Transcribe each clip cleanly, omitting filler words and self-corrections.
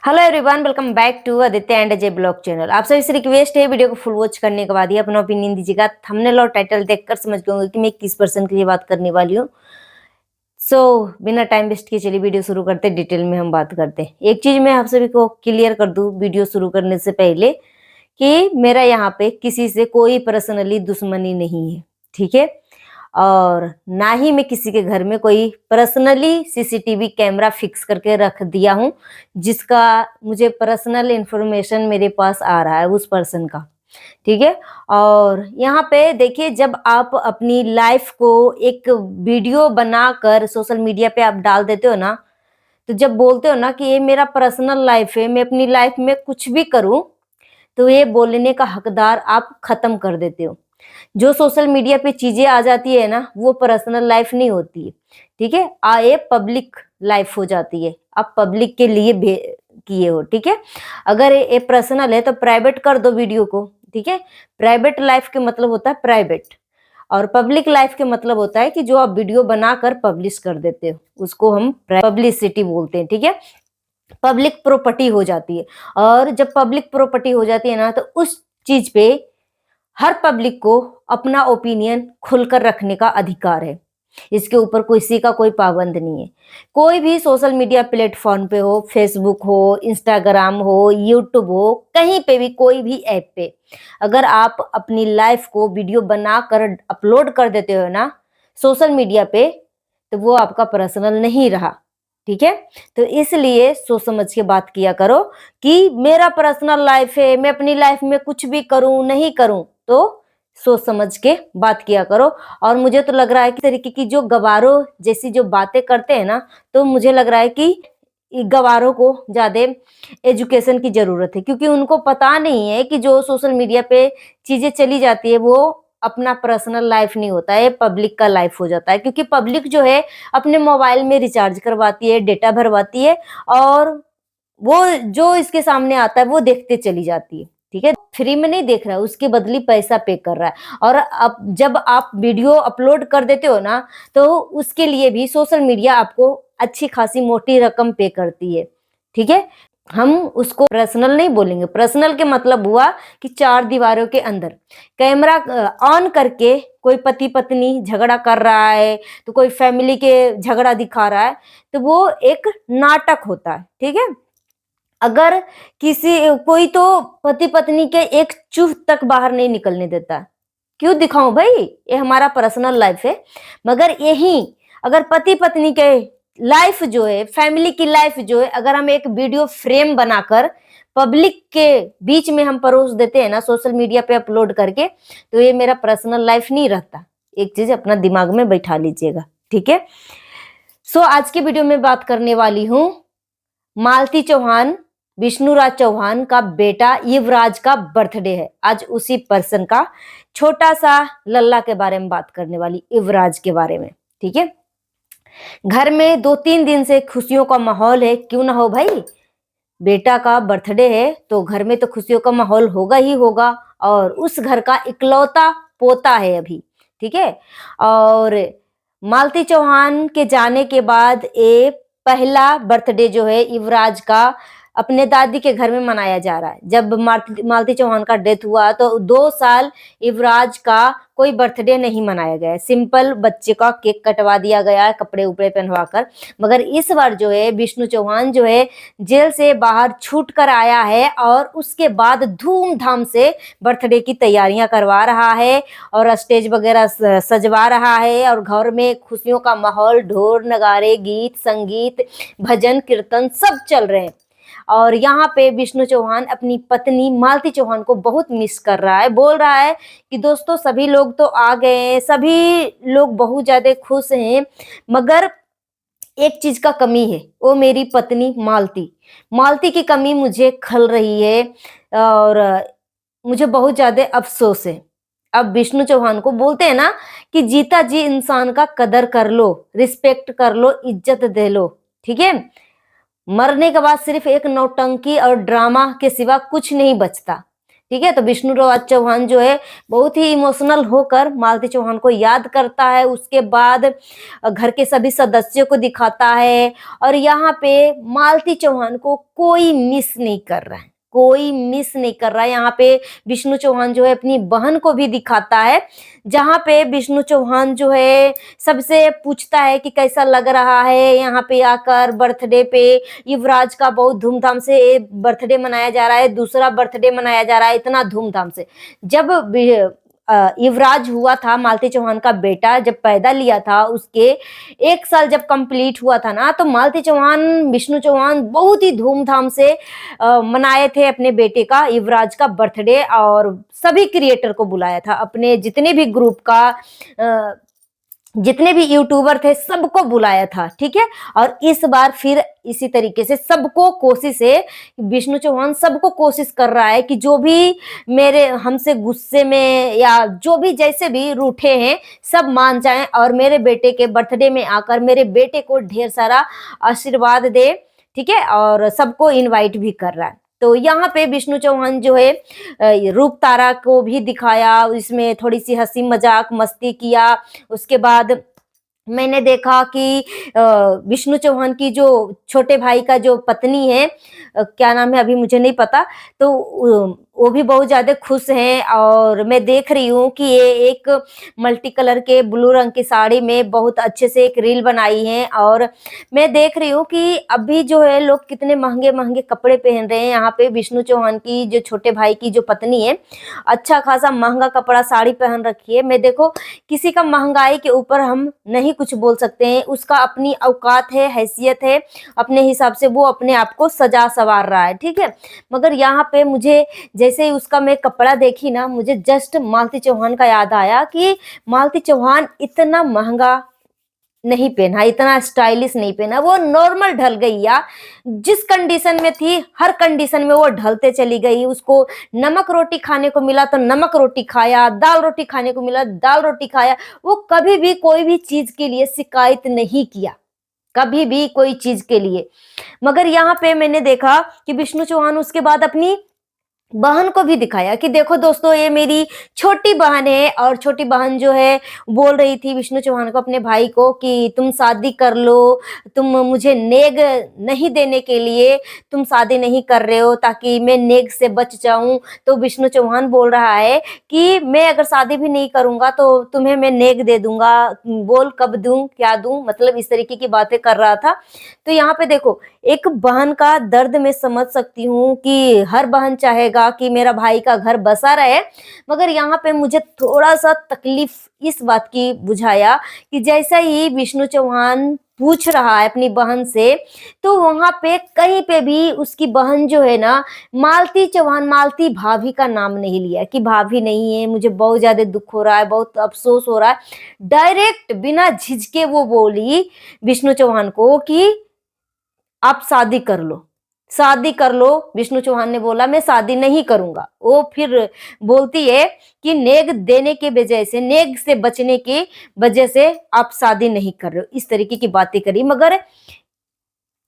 Hello everyone, welcome back to Aditya and Ajay blog channel. आप सभी से रिक्वेस्ट है वीडियो को फुल वॉच करने के बाद ही अपना ओपिनियन दीजिएगा। थंबनेल और टाइटल देखकर समझ गए होंगे कि मैं किस पर्सन के लिए बात करने वाली हूँ। बिना टाइम वेस्ट किए चलिए वीडियो शुरू करते हैं। डिटेल में हम बात करते हैं। एक चीज मैं आप सभी को क्लियर कर दूं वीडियो शुरू करने से पहले कि मेरा यहाँ पे किसी से कोई पर्सनली दुश्मनी नहीं है, ठीक है। और ना ही मैं किसी के घर में कोई पर्सनली सीसीटीवी कैमरा फिक्स करके रख दिया हूँ जिसका मुझे पर्सनल इंफॉर्मेशन मेरे पास आ रहा है उस पर्सन का, ठीक है। और यहाँ पे देखिए, जब आप अपनी लाइफ को एक वीडियो बनाकर सोशल मीडिया पे आप डाल देते हो ना, तो जब बोलते हो ना कि ये मेरा पर्सनल लाइफ है, मैं अपनी लाइफ में कुछ भी करूं, तो ये बोलने का हकदार आप खत्म कर देते हो। जो सोशल मीडिया पे चीजें आ जाती है ना, वो पर्सनल लाइफ नहीं होती है, ठीक है। ये पब्लिक लाइफ हो जाती है। आप पब्लिक के लिए किए हो, ठीक है। अगर ये पर्सनल है तो प्राइवेट कर दो वीडियो को, ठीक है। प्राइवेट लाइफ के मतलब होता है प्राइवेट, और पब्लिक लाइफ के मतलब होता है कि जो आप वीडियो बनाकर पब्लिश कर देते हो उसको हम पब्लिसिटी बोलते हैं, ठीक है। पब्लिक प्रॉपर्टी हो जाती है। और जब पब्लिक प्रॉपर्टी हो जाती है ना, तो उस चीज पे हर पब्लिक को अपना ओपिनियन खुलकर रखने का अधिकार है। इसके ऊपर किसी का कोई पाबंद नहीं है। कोई भी सोशल मीडिया प्लेटफॉर्म पे हो, फेसबुक हो, इंस्टाग्राम हो, यूट्यूब हो, कहीं पे भी कोई भी ऐप पे अगर आप अपनी लाइफ को वीडियो बनाकर अपलोड कर देते हो ना सोशल मीडिया पे, तो वो आपका पर्सनल नहीं रहा, ठीक है। तो इसलिए सोच समझ के बात किया करो कि मेरा पर्सनल लाइफ है, मैं अपनी लाइफ में कुछ भी करूं नहीं करूं, तो सोच समझ के बात किया करो। और मुझे तो लग रहा है कि तरीके की जो गवारों जैसी जो बातें करते हैं ना, तो मुझे लग रहा है कि गवारों को ज्यादा एजुकेशन की जरूरत है, क्योंकि उनको पता नहीं है कि जो सोशल मीडिया पे चीजें चली जाती है वो अपना पर्सनल लाइफ नहीं होता है, पब्लिक का लाइफ हो जाता है। क्योंकि पब्लिक जो है अपने मोबाइल में रिचार्ज करवाती है, डेटा भरवाती है, और वो जो इसके सामने आता है वो देखते चली जाती है, ठीक है। फ्री में नहीं देख रहा है, उसके बदले पैसा पे कर रहा है। और अब जब आप वीडियो अपलोड कर देते हो ना, तो उसके लिए भी सोशल मीडिया आपको अच्छी खासी मोटी रकम पे करती है, ठीक है। हम उसको पर्सनल नहीं बोलेंगे। पर्सनल के मतलब हुआ कि चार दीवारों के अंदर कैमरा ऑन करके कोई पति पत्नी झगड़ा कर रहा है, तो कोई फैमिली के झगड़ा दिखा रहा है, तो वो एक नाटक होता है, ठीक है। अगर किसी कोई तो पति पत्नी के एक चूह तक बाहर नहीं निकलने देता, क्यों दिखाऊं भाई, ये हमारा पर्सनल लाइफ है। मगर यही अगर पति पत्नी के लाइफ जो है, फैमिली की लाइफ जो है, अगर हम एक वीडियो फ्रेम बनाकर पब्लिक के बीच में हम परोस देते हैं ना सोशल मीडिया पे अपलोड करके, तो ये मेरा पर्सनल लाइफ नहीं रहता। एक चीज अपना दिमाग में बैठा लीजिएगा, ठीक है। आज की वीडियो में बात करने वाली हूँ मालती चौहान, विष्णुराज चौहान का बेटा युवराज का बर्थडे है आज। उसी पर्सन का छोटा सा लल्ला के बारे में बात करने वाली, युवराज के बारे में, ठीक है। घर में 2-3 दिन से खुशियों का माहौल है, क्यों ना हो भाई। बेटा का बर्थडे है तो घर में तो खुशियों का माहौल होगा ही होगा। और उस घर का इकलौता पोता है अभी, ठीक है। और मालती चौहान के जाने के बाद ये पहला बर्थडे जो है युवराज का अपने दादी के घर में मनाया जा रहा है। जब मालती चौहान का डेथ हुआ तो 2 साल युवराज का कोई बर्थडे नहीं मनाया गया है। सिंपल बच्चे का केक कटवा दिया गया है, कपड़े उपड़े पहनवा कर। मगर इस बार जो है विष्णु चौहान जो है जेल से बाहर छूट कर आया है, और उसके बाद धूमधाम से बर्थडे की तैयारियां करवा रहा है, और स्टेज वगैरह सजवा रहा है, और घर में खुशियों का माहौल, ढोल नगाड़े, गीत संगीत, भजन कीर्तन सब चल रहे हैं। और यहाँ पे विष्णु चौहान अपनी पत्नी मालती चौहान को बहुत मिस कर रहा है। बोल रहा है कि दोस्तों सभी लोग तो आ गए हैं, सभी लोग बहुत ज्यादा खुश हैं, मगर एक चीज का कमी है, वो मेरी पत्नी मालती। मालती की कमी मुझे खल रही है, और मुझे बहुत ज्यादा अफसोस है। अब विष्णु चौहान को बोलते हैं ना कि जीता जी इंसान का कदर कर लो, रिस्पेक्ट कर लो, इज्जत दे लो, ठीक है। मरने के बाद सिर्फ एक नौटंकी और ड्रामा के सिवा कुछ नहीं बचता। ठीक है। तो विष्णुराज चौहान जो है बहुत ही इमोशनल होकर मालती चौहान को याद करता है। उसके बाद घर के सभी सदस्यों को दिखाता है और यहाँ पे मालती चौहान को कोई मिस नहीं कर रहा है, कोई मिस नहीं कर रहा है। यहाँ पे विष्णु चौहान जो है अपनी बहन को भी दिखाता है, जहाँ पे विष्णु चौहान जो है सबसे पूछता है कि कैसा लग रहा है यहाँ पे आकर। बर्थडे पे युवराज का बहुत धूमधाम से बर्थडे मनाया जा रहा है, दूसरा बर्थडे मनाया जा रहा है इतना धूमधाम से। जब युवराज हुआ था, मालती चौहान का बेटा जब पैदा लिया था, उसके 1 साल जब कंप्लीट हुआ था ना, तो मालती चौहान विष्णु चौहान बहुत ही धूमधाम से मनाए थे अपने बेटे का, युवराज का बर्थडे। और सभी क्रिएटर को बुलाया था, अपने जितने भी ग्रुप का जितने भी यूट्यूबर थे सबको बुलाया था, ठीक है। और इस बार फिर इसी तरीके से सबको कोशिश है, विष्णु चौहान सबको कोशिश कर रहा है कि जो भी मेरे हमसे गुस्से में या जो भी जैसे भी रूठे हैं सब मान जाएं और मेरे बेटे के बर्थडे में आकर मेरे बेटे को ढेर सारा आशीर्वाद दे, ठीक है। और सबको इनवाइट भी कर रहा है। तो यहाँ पे विष्णु चौहान जो है रूप तारा को भी दिखाया, इसमें थोड़ी सी हंसी मजाक मस्ती किया। उसके बाद मैंने देखा कि विष्णु चौहान की जो छोटे भाई का जो पत्नी है, क्या नाम है अभी मुझे नहीं पता, तो वो भी बहुत ज्यादा खुश हैं। और मैं देख रही हूँ कि ये एक मल्टी कलर के ब्लू रंग की साड़ी में बहुत अच्छे से एक रील बनाई है। और मैं देख रही हूँ कि अभी जो है लोग कितने महंगे महंगे कपड़े पहन रहे हैं। यहाँ पे विष्णु चौहान की जो छोटे भाई की जो पत्नी है, अच्छा खासा महंगा कपड़ा साड़ी पहन रखी है। मैं देखो किसी का महंगाई के ऊपर हम नहीं कुछ बोल सकते हैं, उसका अपनी औकात है, हैसियत है, अपने हिसाब से वो अपने आप को सजा सवार रहा है, ठीक है। मगर यहाँ पे मुझे जैसे ही उसका मैं कपड़ा देखी ना, मुझे जस्ट मालती चौहान का याद आया कि मालती चौहान इतना महंगा नहीं पहना, इतना स्टाइलिश नहीं पहना, वो नॉर्मल ढल गई। या जिस कंडीशन में थी हर कंडीशन में वो ढलते चली गई। उसको नमक रोटी खाने को मिला तो नमक रोटी खाया, दाल रोटी खाने को मिला दाल रोटी खाया। वो कभी भी कोई भी चीज के लिए शिकायत नहीं किया, कभी भी कोई चीज के लिए। मगर यहाँ पे मैंने देखा कि विष्णु चौहान उसके बाद अपनी बहन को भी दिखाया कि देखो दोस्तों ये मेरी छोटी बहन है। और छोटी बहन जो है बोल रही थी विष्णु चौहान को, अपने भाई को, कि तुम शादी कर लो, तुम मुझे नेग नहीं देने के लिए तुम शादी नहीं कर रहे हो ताकि मैं नेग से बच जाऊं। तो विष्णु चौहान बोल रहा है कि मैं अगर शादी भी नहीं करूंगा तो तुम्हें मैं नेग दे दूंगा, बोल कब दूं क्या दूं, मतलब इस तरीके की बातें कर रहा था। तो यहाँ पे देखो एक बहन का दर्द मैं समझ सकती हूँ कि हर बहन चाहेगा कि मेरा भाई का घर बसा रहे। मगर यहाँ पे मुझे थोड़ा सा तकलीफ इस बात की बुझाया कि जैसा ही विष्णु चौहान पूछ रहा है अपनी बहन से, तो वहां पे कहीं पे भी उसकी बहन जो है ना, मालती चौहान, मालती भाभी का नाम नहीं लिया कि भाभी नहीं है, मुझे बहुत ज्यादा दुख हो रहा है, बहुत अफसोस हो रहा है। डायरेक्ट बिना झिझके वो बोली विष्णु चौहान को कि आप शादी कर लो, शादी कर लो। विष्णु चौहान ने बोला मैं शादी नहीं करूंगा। वो फिर बोलती है कि नेग देने के वजह से, नेग से बचने की वजह से आप शादी नहीं कर रहे हो, इस तरीके की बातें करी। मगर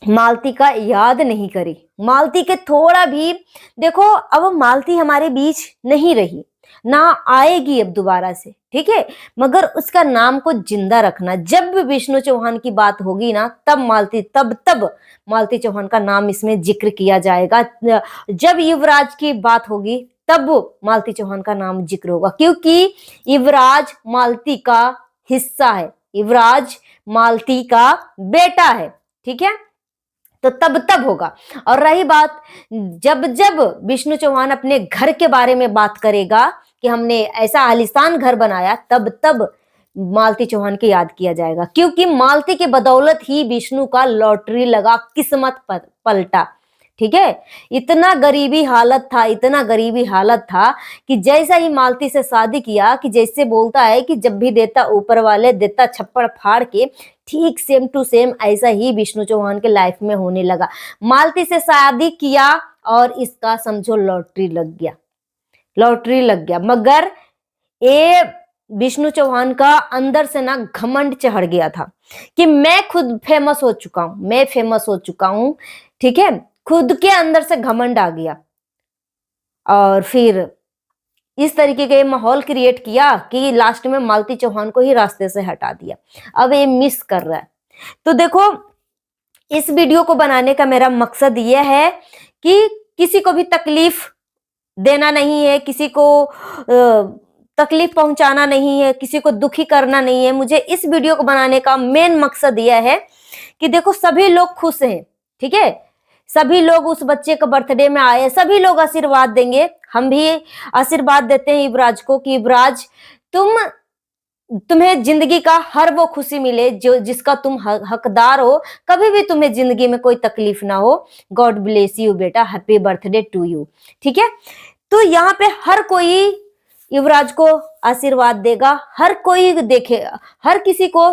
मालती का याद नहीं करी, मालती के थोड़ा भी देखो, अब मालती हमारे बीच नहीं रही, ना आएगी अब दोबारा से, ठीक है। मगर उसका नाम को जिंदा रखना, जब भी विष्णु चौहान की बात होगी ना तब तब मालती चौहान का नाम इसमें जिक्र किया जाएगा। जब युवराज की बात होगी तब मालती चौहान का नाम जिक्र होगा, क्योंकि युवराज मालती का हिस्सा है, युवराज मालती का बेटा है, ठीक है। तो तब होगा। और रही बात, जब जब विष्णु चौहान अपने घर के बारे में बात करेगा कि हमने ऐसा आलीशान घर बनाया, तब मालती चौहान की याद किया जाएगा, क्योंकि मालती के बदौलत ही विष्णु का लॉटरी लगा, किस्मत पलटा, ठीक है। इतना गरीबी हालत था, इतना गरीबी हालत था कि जैसा ही मालती से शादी किया, कि जैसे बोलता है कि जब भी देता ऊपर वाले, देता छप्पड़ फाड़ के, ठीक सेम टू सेम ऐसा ही विष्णु चौहान के लाइफ में होने लगा। मालती से शादी किया और इसका समझो लॉटरी लग गया, लॉटरी लग गया। मगर ये विष्णु चौहान का अंदर से ना घमंड चढ़ गया था कि मैं खुद फेमस हो चुका हूं, मैं फेमस हो चुका हूं, ठीक है। खुद के अंदर से घमंड आ गया। और फिर इस तरीके का ये माहौल क्रिएट किया कि लास्ट में मालती चौहान को ही रास्ते से हटा दिया। अब ये मिस कर रहा है। तो देखो, इस वीडियो को बनाने का मेरा मकसद ये है कि किसी को भी तकलीफ देना नहीं है, किसी को तकलीफ पहुंचाना नहीं है, किसी को दुखी करना नहीं है। मुझे इस वीडियो को बनाने का मेन मकसद यह है कि देखो, सभी लोग खुश हैं, ठीक है, सभी लोग उस बच्चे का बर्थडे में आए, सभी लोग आशीर्वाद देंगे। हम भी आशीर्वाद देते हैं युवराज को कि युवराज, तुम्हें जिंदगी का हर वो खुशी मिले जो जिसका तुम हकदार हो, कभी भी तुम्हें जिंदगी में कोई तकलीफ ना हो। गॉड ब्लेस यू बेटा, हैप्पी बर्थडे टू यू। ठीक है, तो यहाँ पे हर कोई युवराज को आशीर्वाद देगा, हर कोई देखेगा, हर किसी को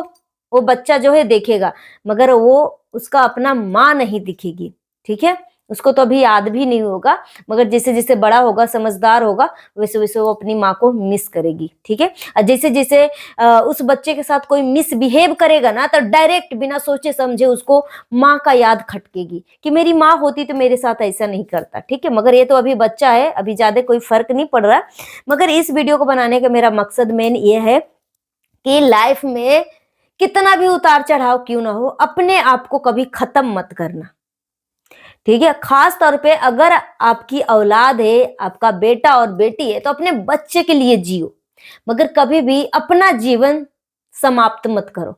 वो बच्चा जो है देखेगा, मगर वो उसका अपना माँ नहीं दिखेगी। ठीक है, उसको तो अभी याद भी नहीं होगा, मगर जैसे जैसे बड़ा होगा, समझदार होगा, वैसे वैसे वो अपनी माँ को मिस करेगी। ठीक है, और जैसे जैसे उस बच्चे के साथ कोई मिसबिहेव करेगा ना, तो डायरेक्ट बिना सोचे समझे उसको माँ का याद खटकेगी कि मेरी माँ होती तो मेरे साथ ऐसा नहीं करता। ठीक है, मगर ये तो अभी बच्चा है, अभी ज्यादा कोई फर्क नहीं पड़ रहा। मगर इस वीडियो को बनाने का मेरा मकसद मेन ये है कि लाइफ में कितना भी उतार चढ़ाव क्यों ना हो, अपने आप को कभी खत्म मत करना। ठीक है, खास तौर पे अगर आपकी औलाद है, आपका बेटा और बेटी है, तो अपने बच्चे के लिए जियो, मगर कभी भी अपना जीवन समाप्त मत करो,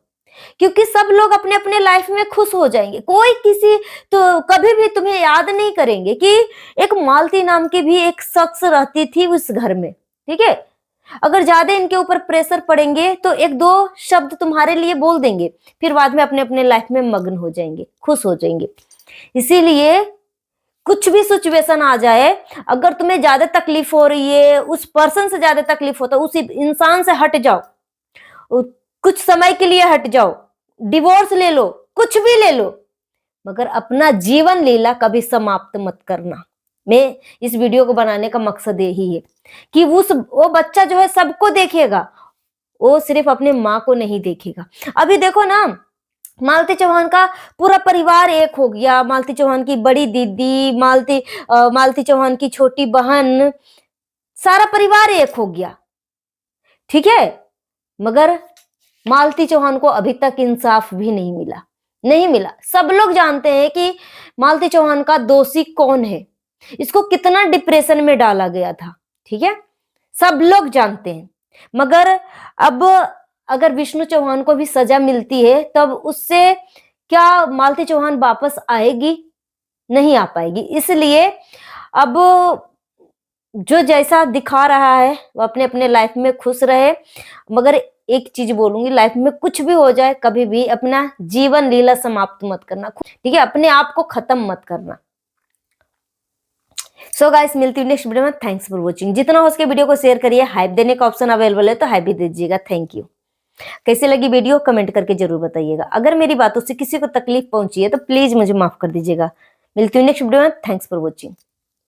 क्योंकि सब लोग अपने अपने लाइफ में खुश हो जाएंगे। कोई किसी तो कभी भी तुम्हें याद नहीं करेंगे कि एक मालती नाम की भी एक शख्स रहती थी उस घर में। ठीक है, अगर ज्यादा इनके ऊपर प्रेशर पड़ेंगे तो एक दो शब्द तुम्हारे लिए बोल देंगे, फिर बाद में अपने अपने लाइफ में मग्न हो जाएंगे, खुश हो जाएंगे। इसीलिए कुछ भी सिचुएशन आ जाए, अगर तुम्हें ज्यादा तकलीफ हो रही है, उस पर्सन से ज्यादा तकलीफ होता है, उस इंसान से हट जाओ, कुछ समय के लिए हट जाओ, डिवोर्स ले लो, कुछ भी ले लो, मगर अपना जीवन लीला कभी समाप्त मत करना। मैं इस वीडियो को बनाने का मकसद यही है कि वो बच्चा जो है सबको देखेगा, वो सिर्फ अपने माँ को नहीं देखेगा। अभी देखो ना, मालती चौहान का पूरा परिवार एक हो गया, मालती चौहान की बड़ी दीदी, मालती चौहान की छोटी बहन, सारा परिवार एक हो गया। ठीक है, मगर मालती चौहान को अभी तक इंसाफ भी नहीं मिला, नहीं मिला। सब लोग जानते हैं कि मालती चौहान का दोषी कौन है, इसको कितना डिप्रेशन में डाला गया था। ठीक है, सब लोग जानते हैं, मगर अब अगर विष्णु चौहान को भी सजा मिलती है, तब उससे क्या मालती चौहान वापस आएगी? नहीं आ पाएगी। इसलिए अब जो जैसा दिखा रहा है वो अपने अपने लाइफ में खुश रहे, मगर एक चीज बोलूंगी, लाइफ में कुछ भी हो जाए, कभी भी अपना जीवन लीला समाप्त मत करना। ठीक है, अपने आप को खत्म मत करना। सो गाइस, मिलती हूँ नेक्स्ट वीडियो में। Thanks for watching. जितना हो सके वीडियो को शेयर करिए, हाइप देने का ऑप्शन अवेलेबल है तो हाइप भी दीजिएगा। Thank you. कैसे लगी वीडियो कमेंट करके जरूर बताइएगा। अगर मेरी बातों से किसी को तकलीफ पहुंची है तो प्लीज मुझे माफ कर दीजिएगा। मिलती हूँ नेक्स्ट वीडियो में। Thanks for watching.